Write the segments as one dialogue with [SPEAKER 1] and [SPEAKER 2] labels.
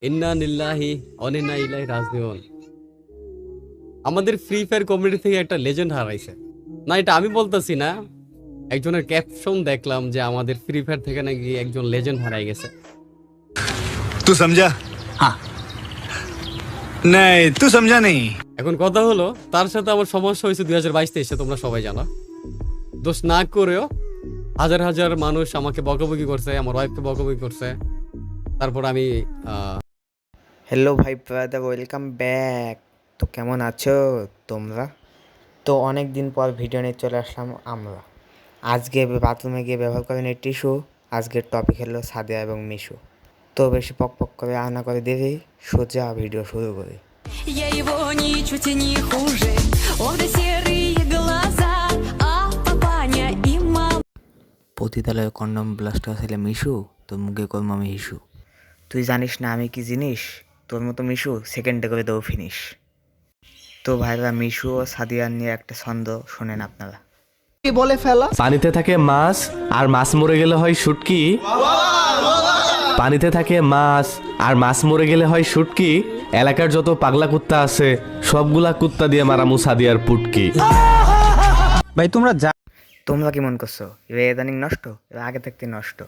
[SPEAKER 1] ইন্না লিল্লাহি ওয়া ইন্না ইলাইহি রাজিউন। আমাদের ফ্রি ফায়ার কমিউনিটি থেকে একটা লেজেন্ড হারাইছে। না, এটা আমি বলতেছি না, একজনের ক্যাপশন দেখলাম যে আমাদের ফ্রি ফায়ার থেকে নাকি একজন লেজেন্ড হারাই গেছে।
[SPEAKER 2] तू समझा? हाँ। नहीं, तू समझा नहीं।
[SPEAKER 1] এখন কথা হলো, তার সাথে আমার সমস্যা হয়েছে 2022-23-এ, তোমরা সবাই জানো। দোষ না করেও হাজার হাজার মানুষ আমাকে বকাবকি করছে, আমার ওয়াইফকে বকাবকি করছে। তারপর আমি
[SPEAKER 3] হ্যালো ভাই ব্রাদার, ওয়েলকাম ব্যাক। তো কেমন আছো তোমরা? তো অনেক দিন পর ভিডিও নিয়ে চলে আসলাম আমরা। আজকে বাথরুমে গিয়ে ব্যবহার করেন এই টিস্যু। আজকের টপিক হলো সাদিয়া এবং মিশু। তো বেশি পক পক করে আনা করে দেবে, সোজা ভিডিও শুরু করি।
[SPEAKER 4] Я его ничуть не хуже. Он да серые глаза, а папаня и мама.
[SPEAKER 3] পতিতালয়ে কন্ডম ব্লাস্ট ছেলে মিশু, তোর মুখে কর্ম আমি হিসু। তুই জানিস না আমি কি জিনিস? তোর মতো মিশু সেকেন্ডে করে দেবো ফিনিশ। তো ভাইরা, মিশু ও সাদিয়া নিয়ে একটা ছন্দ শোনেন আপনারা।
[SPEAKER 5] পানিতে থাকে মাছ আর মাছ মরে গেলে হয় শুটকি। পানিতে থাকে মাছ আর মাছ মরে গেলে হয় শুটকি। এলাকার যত পাগলা কুত্তা আছে সবগুলা কুত্তা দিয়ে মারামু সাদিয়ার পুটকি।
[SPEAKER 6] ভাই
[SPEAKER 3] তোমরা কি মন করছো এরা ইদানিং নষ্ট? এরা আগে থাকতে নষ্ট।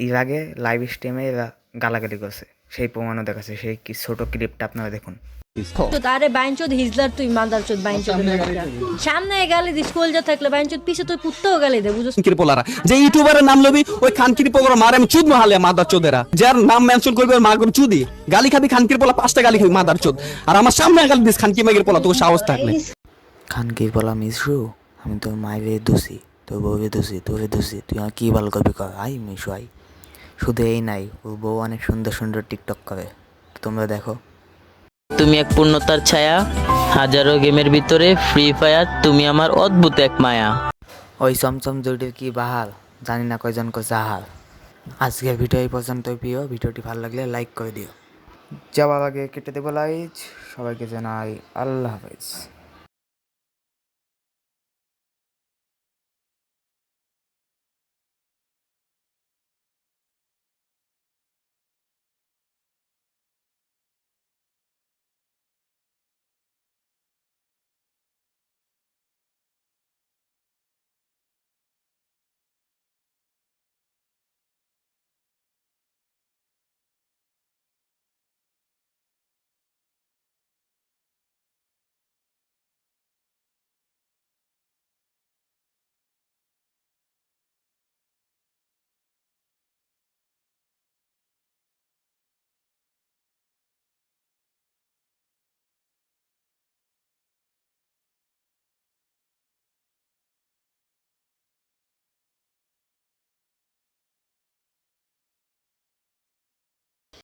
[SPEAKER 3] এর আগে লাইভ স্ট্রিমে এরা গালাগালি করছে, সেই প্রমাণও দেখাচ্ছে। সেই কি ছোট ক্লিপটা আপনারা দেখুন।
[SPEAKER 7] তো তারে বাইনচোদ হিজলার, তুই মাদারচোদ বাইনচোদ। সামনে গালি দিস, কলজা থাকলে বাইনচোদ, পিছে তুই কুত্তাও গালি দে, বুঝছ?
[SPEAKER 6] খানকির পোলারা যে ইউটিউবারের নাম লবি, ওই খানকির পোলারা মারে আমি চুদ মহালে মাদার চোদেরা। যার নাম মেনশন করবে ওর মাগর চুদি গালি খাবি। খানকির পোলা 5টা গালি খাবি মাদার চোদ, আর আমার সামনে গালি দিস খানকি মাগের পোলা, তোর সাহস থাকলে।
[SPEAKER 3] খানকির বলা মিশু, আমি তোর মায়ের দোষী, তোর বউয়ের দোষী, তোর দোষী, তুই আমার কী ভালো করবি কর। I Mishu I. শুধু এই নাই, ওর বউ অনেক সুন্দর সুন্দর টিকটক করে, তোমরা দেখো।
[SPEAKER 8] তুমি এক পূর্ণতার ছায়া, হাজারো গেমের ভিতরে ফ্রি ফায়ার তুমি আমার অদ্ভুত এক মায়া।
[SPEAKER 3] ওই চমচম জুটির কি বাহাল, জানি না কয়জন কো জাহাল। আজকের ভিডিও এই পর্যন্তই প্রিয়। ভিডিওটি ভালো লাগলে লাইক করে দিও। যাওয়ার আগে কেটে দেবো লাইক। সবাইকে জানাই আল্লাহ হাফেজ।